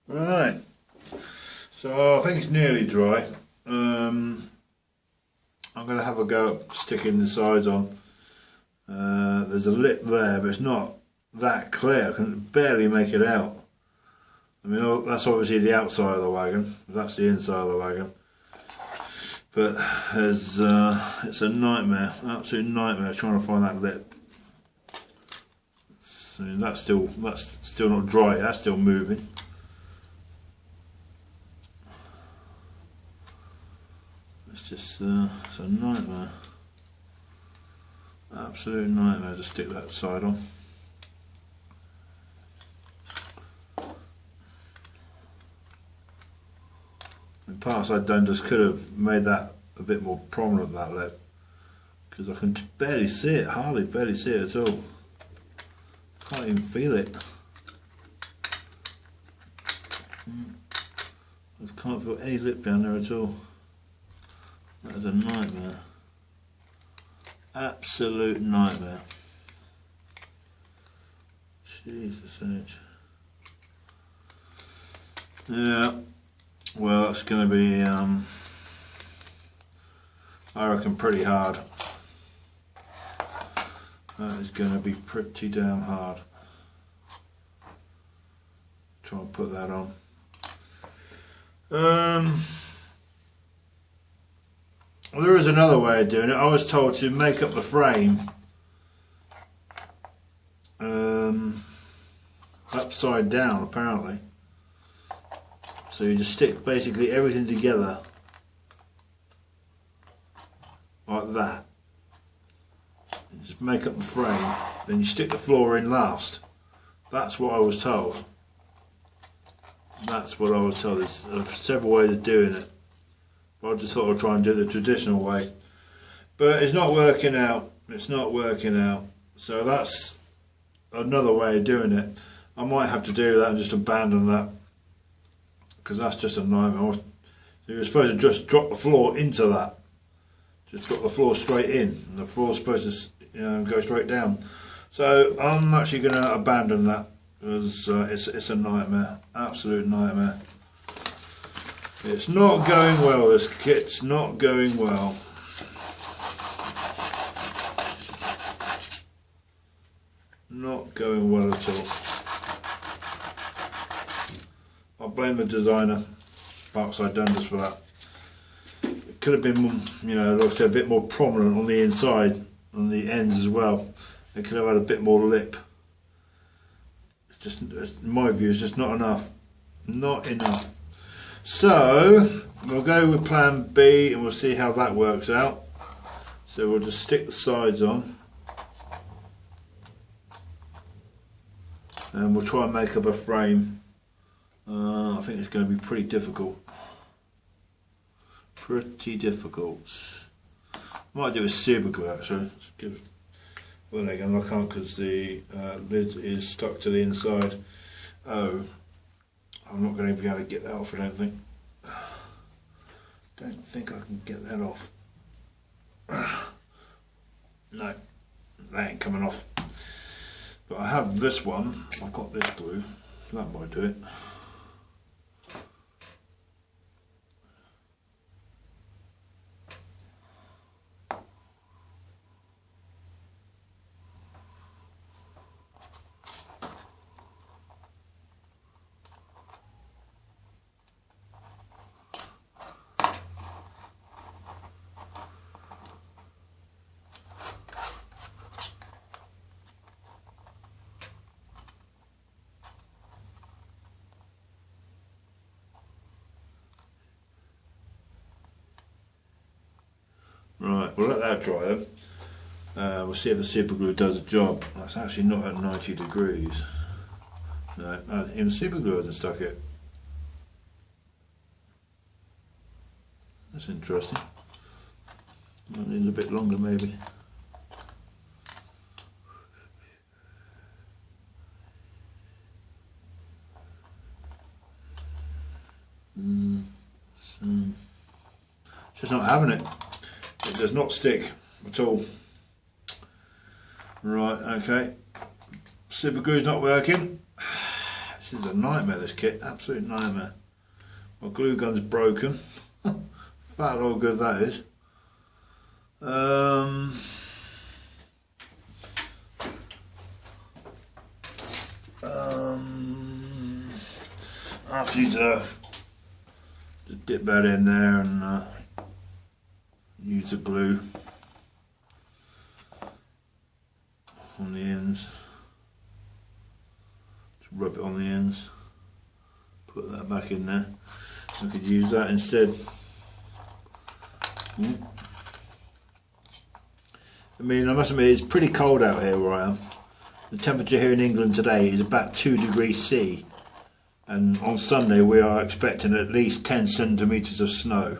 Right, so I think it's nearly dry. I'm going to have a go at sticking the sides on. There's a lip there, but it's not that clear. I can barely make it out. I mean, that's obviously the outside of the wagon. That's the inside of the wagon. But it's a nightmare, absolute nightmare trying to find that lip. So that's still not dry. That's still moving. It's just it's a nightmare. Absolute nightmare to stick that side on. And Parkside Dundas could have made that a bit more prominent, that lip, because I can barely see it, hardly barely see it at all. Can't even feel it. I can't feel any lip down there at all. That is a nightmare. Absolute nightmare. Jesus H. Yeah. Well, that's going to be, I reckon, pretty hard. That is going to be pretty damn hard. Try and put that on. Well, there is another way of doing it. I was told to make up the frame upside down, apparently. So you just stick basically everything together like that. You just make up the frame, then you stick the floor in last. That's what I was told. That's what I was told. There's several ways of doing it. But I just thought I'd try and do it the traditional way. But it's not working out. It's not working out. So that's another way of doing it. I might have to do that and just abandon that, because that's just a nightmare. So you're supposed to just drop the floor into that. Just drop the floor straight in, and the floor's supposed to go straight down. So I'm actually going to abandon that, because it's a nightmare, absolute nightmare. It's not going well, this kit's not going well. Not going well at all. I'll blame the designer, Parkside Dundas, for that. It could have been, like I said, a bit more prominent on the inside, on the ends as well. It could have had a bit more lip. It's just, in my view, it's just not enough. Not enough. So we'll go with plan B and we'll see how that works out. So we'll just stick the sides on and we'll try and make up a frame. I think it's going to be pretty difficult. Pretty difficult. Might do a super glue actually. Let's give it. Well, again, I can't because the lid is stuck to the inside. Oh, I'm not going to be able to get that off, I don't think. Don't think I can get that off. No, that ain't coming off. But I have this one. I've got this glue, so that might do it. Right, we'll let that dry then. We'll see if the super glue does the job. That's actually not at 90 degrees. No, even super glue hasn't stuck it. That's interesting. Might need a bit longer maybe. Just not having it. It does not stick at all. Right, okay. Super glue's not working. This is a nightmare, this kit, absolute nightmare. My glue gun's broken. Fat old good that is. After you just dip that in there and use the glue on the ends. Just rub it on the ends. Put that back in there. I could use that instead. I mean, I must admit, it's pretty cold out here where I am. The temperature here in England today is about 2 degrees C, and on Sunday we are expecting at least 10 centimetres of snow.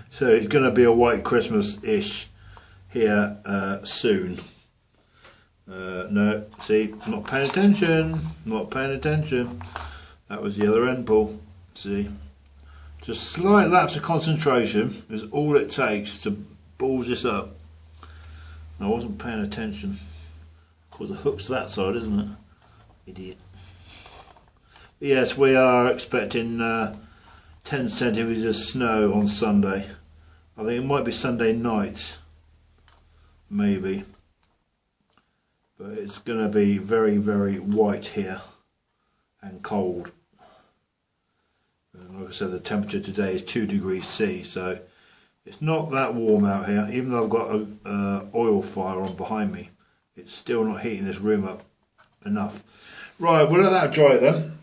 So it's going to be a white Christmas-ish here soon. No, see, not paying attention, not paying attention. That was the other end pull, see. Just slight lapse of concentration is all it takes to balls this up. I wasn't paying attention. Of course the hook's that side, isn't it? Idiot. But yes, we are expecting 10 centimetres of snow on Sunday. I think it might be Sunday night, maybe. But it's going to be very, very white here and cold. And like I said, the temperature today is 2 degrees C, so it's not that warm out here. Even though I've got a oil fire on behind me, it's still not heating this room up enough. Right, we'll let that dry then.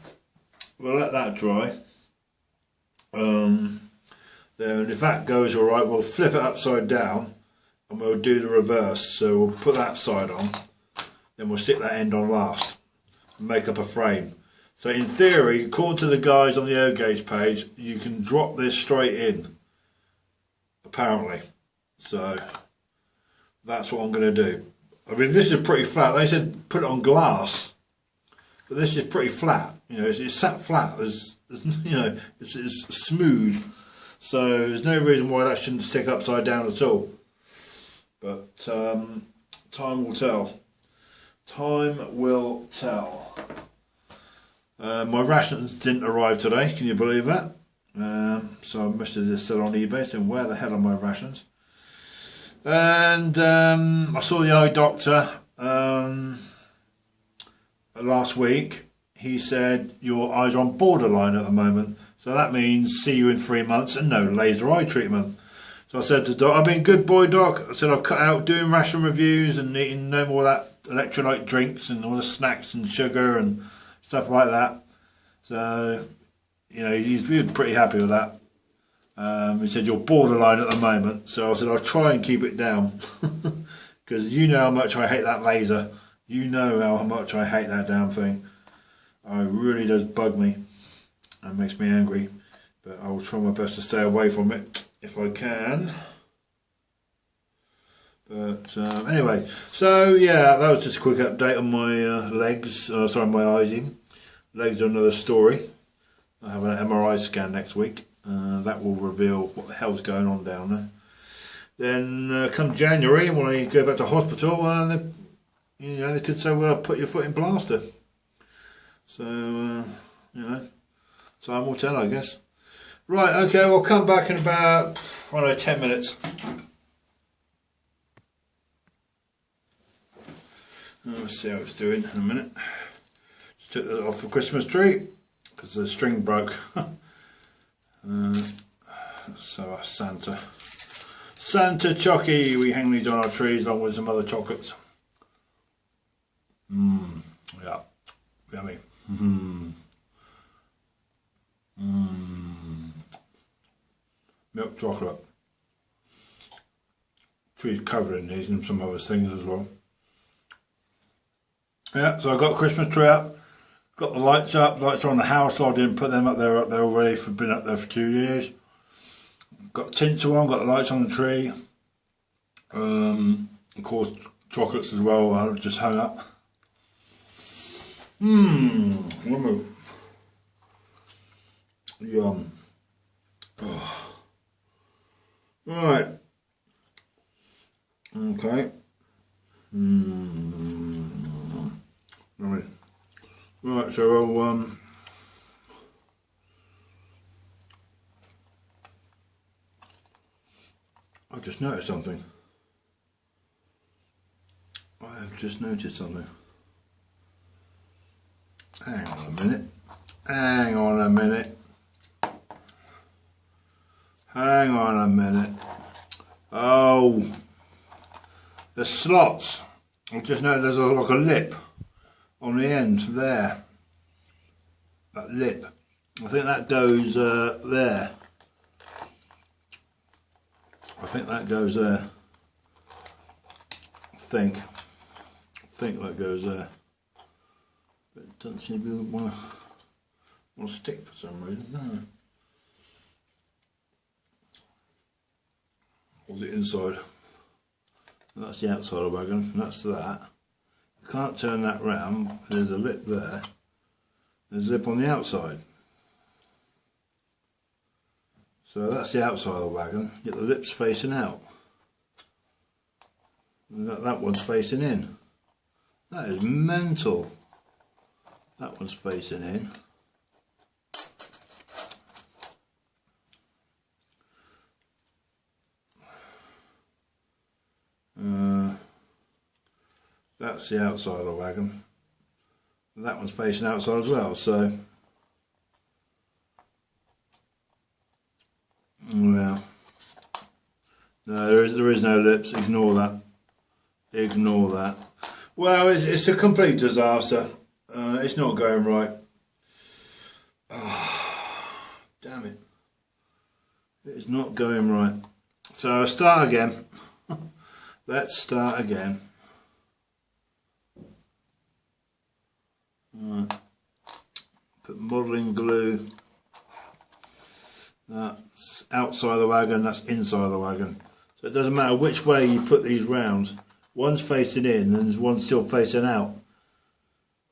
We'll let that dry. Then if that goes alright, we'll flip it upside down and we'll do the reverse. So we'll put that side on, then we'll stick that end on last and make up a frame. So in theory, according to the guys on the air gauge page, you can drop this straight in, apparently. So that's what I'm going to do. I mean, this is pretty flat. They said put it on glass, but this is pretty flat. You know, it's sat flat. You know, it's smooth. So there's no reason why that shouldn't stick upside down at all. But time will tell. Time will tell. My rations didn't arrive today, can you believe that? So I must have just said on eBay, saying where the hell are my rations? And I saw the eye doctor last week. He said your eyes are on borderline at the moment, so that means see you in 3 months and no laser eye treatment. So I said to Doc, I've been good boy, Doc. I said I've cut out doing ration reviews and eating no more of that electrolyte drinks and all the snacks and sugar and stuff like that. So, you know, he's been pretty happy with that. He said you're borderline at the moment, so I said I'll try and keep it down because you know how much I hate that laser. You know how much I hate that damn thing. It really does bug me and makes me angry, but I will try my best to stay away from it if I can. But anyway, so yeah, that was just a quick update on my legs, sorry, my eyes even. Legs are another story. I have an MRI scan next week. That will reveal what the hell's going on down there. Then come January, when I go back to hospital, you know, they could say, well, put your foot in plaster. So, you know, time will tell, I guess. Right, okay, we'll come back in about, I don't know, 10 minutes. Let's see how it's doing in a minute. Just took that off the Christmas tree because the string broke. So Santa Chocky, we hang these on our trees along with some other chocolates. Yeah, yummy. Milk chocolate. Tree's covered in these and some other things as well. Yeah, so I got a Christmas tree up, got the lights up. Lights are on the house, so I didn't put them up there already. Been up there for 2 years. Got tinsel on, got the lights on the tree. Of course, chocolates as well. I just hung up. Yummy. Yum. Oh. Right. Okay. Right. Right. Right, so I just noticed something. I have just noticed something. Hang on a minute. Hang on a minute. Hang on a minute. Oh, the slots. I just noticed there's like a lip on the end there. That lip. I think that goes there. I think that goes there. I think that goes there. But it doesn't seem to want to stick for some reason, does it? Or the inside. And that's the outside of the wagon, and that's that. You can't turn that round, there's a lip there. There's a lip on the outside. So that's the outside of the wagon, yet the lip's facing out. And that one's facing in. That is mental. That one's facing in. That's the outside of the wagon. And that one's facing outside as well, so well, no, there is no lips. Ignore that. Ignore that. Well, it's a complete disaster. It's not going right. Oh, damn it! It is not going right. So I'll start again. Let's start again. Right. Put modelling glue. That's outside the wagon, that's inside the wagon. So it doesn't matter which way you put these round. One's facing in and one's still facing out.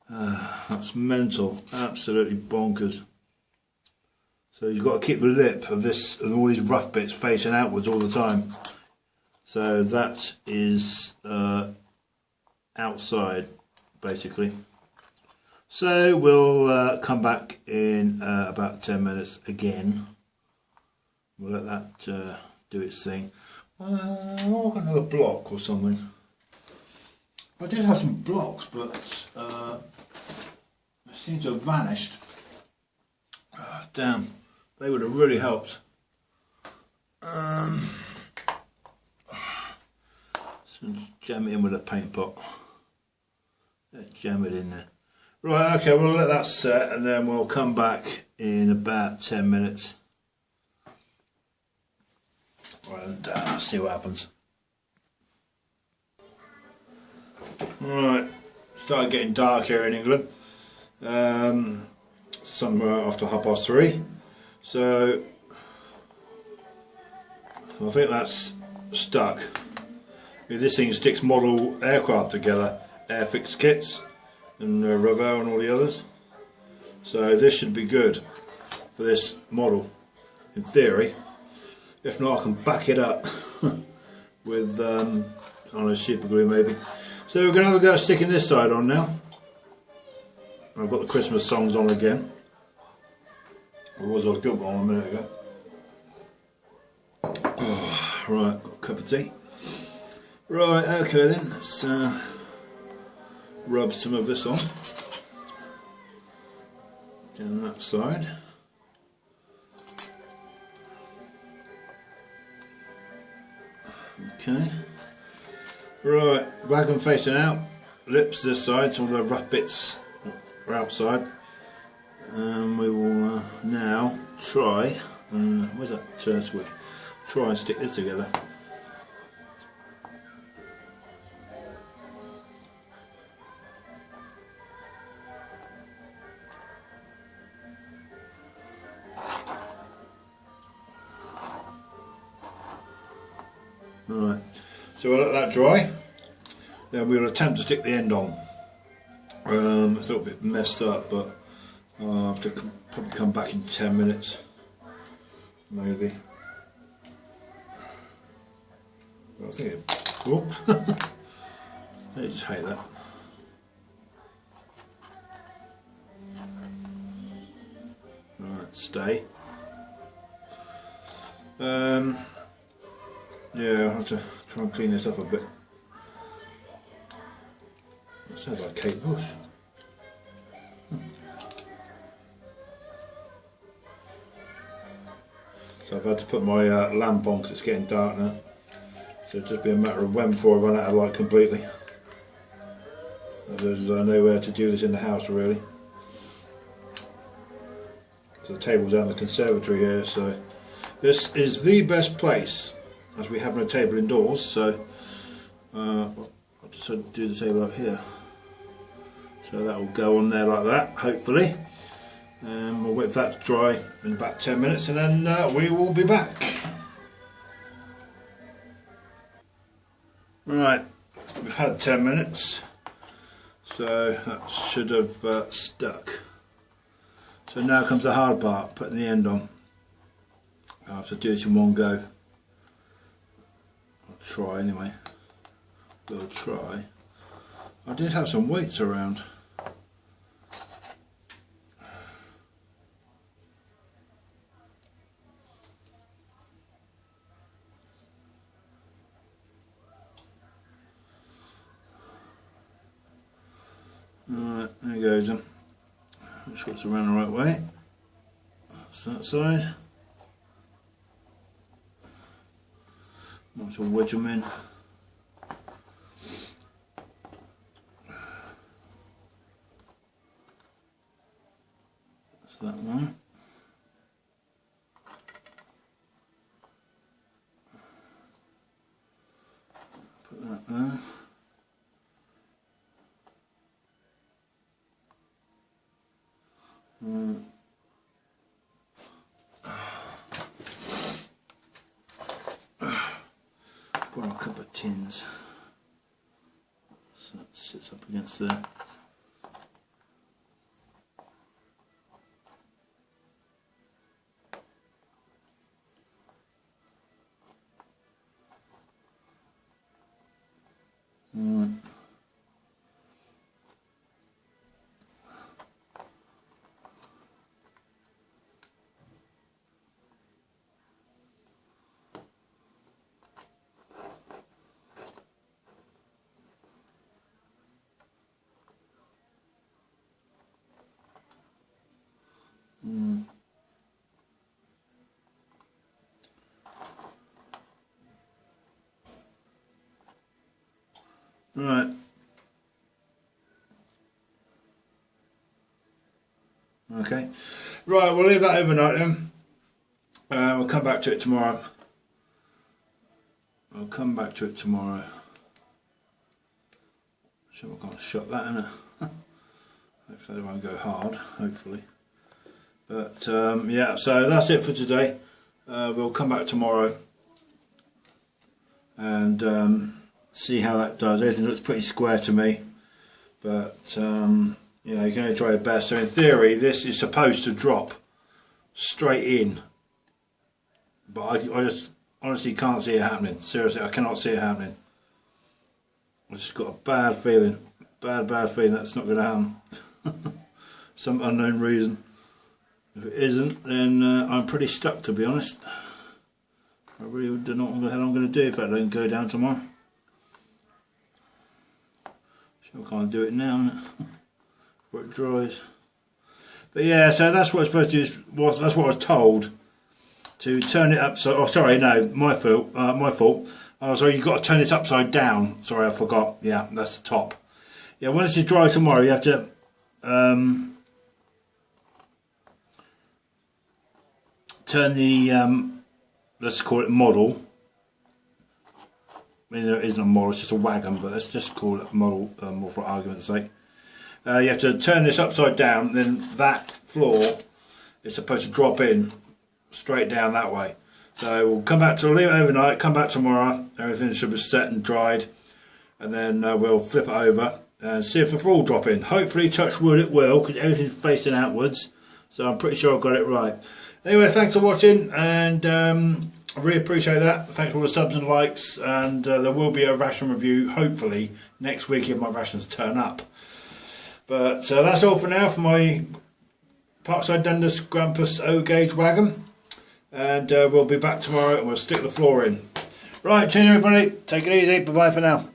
That's mental, absolutely bonkers. So you've got to keep the lip of this and all these rough bits facing outwards all the time. So that is outside, basically. So we'll come back in about 10 minutes again. We'll let that do its thing. I'll get another block or something. I did have some blocks, but they seem to have vanished. Damn, they would have really helped. So jam it in with a paint pot. Let's jam it in there. Right, okay, we'll let that set and then we'll come back in about 10 minutes. Right, and see what happens. Right, started getting dark here in England. Somewhere after 3:30. So I think that's stuck. If this thing sticks model aircraft together, Airfix kits and Ravo and all the others. So this should be good for this model, in theory. If not, I can back it up with I don't know, super glue maybe. So we're going to have a go at sticking this side on now. I've got the Christmas songs on again. Or was I good one a minute ago? Oh, right, got a cup of tea. Right, okay then, let's rub some of this on. Down that side. Okay. Right, wagon facing out, lips this side, so all the rough bits are outside. We will now try, and where's that turn squid? Try and stick this together. Right, so we'll let that dry, then we'll attempt to stick the end on. It's a little bit messed up, but I'll have to probably come back in 10 minutes, maybe. I think it, oh, I just hate that. stay. Yeah, I'll have to try and clean this up a bit. That sounds like Kate Bush. So I've had to put my lamp on because it's getting dark now. So it'll just be a matter of when before I run out of light completely. There's nowhere to do this in the house really. So the table's out in the conservatory here, so this is the best place as we have no table indoors. So I'll just do the table up here. So that will go on there like that, hopefully. We'll wait for that to dry in about 10 minutes and then we will be back. Right, we've had 10 minutes, so that should have stuck. So now comes the hard part, putting the end on. I'll have to do this in one go. I'll try anyway. We'll try. I did have some weights around. Alright, there goes them. Make sure it's around the right way. That's that side. Might as well wedge them in. That's that one. Put that there. Borrow a couple of tins. So that sits up against there. Right. Okay. Right, we'll leave that overnight then. We'll come back to it tomorrow. I'll come back to it tomorrow. Sure, I can't shut that in it. Hopefully it won't go hard, hopefully. But yeah, so that's it for today. We'll come back tomorrow and see how that does. Everything looks pretty square to me, but you know, you can only try your best. So in theory this is supposed to drop straight in, but I just honestly can't see it happening. Seriously, I cannot see it happening. I've just got a bad feeling that's not going to happen. Some unknown reason. If it isn't, then I'm pretty stuck, to be honest. I really don't know what the hell I'm going to do if that doesn't go down tomorrow. Sure, I can't do it now, innit? Before it dries. But yeah, so that's what I'm supposed to do. That's what I was told, to turn it up. So, oh, sorry, no, my fault. Oh, sorry, you've got to turn this upside down. Sorry, I forgot. Yeah, that's the top. Yeah, when this is dry tomorrow, you have to turn the let's call it model. I mean, it isn't a model, it's just a wagon, but let's just call it a model, more for argument's sake. You have to turn this upside down, then that floor is supposed to drop in straight down that way. So we'll come back to leave it overnight, come back tomorrow, everything should be set and dried, and then we'll flip it over and see if the floor will drop in. Hopefully, touch wood, it will, because everything's facing outwards, so I'm pretty sure I've got it right. Anyway, thanks for watching, and I really appreciate that. Thanks for all the subs and likes, and there will be a ration review hopefully next week if my rations turn up. But that's all for now for my Parkside Dundas GRAMPUS O gauge wagon, and we'll be back tomorrow and we'll stick the floor in. Right, cheers everybody, take it easy, bye bye for now.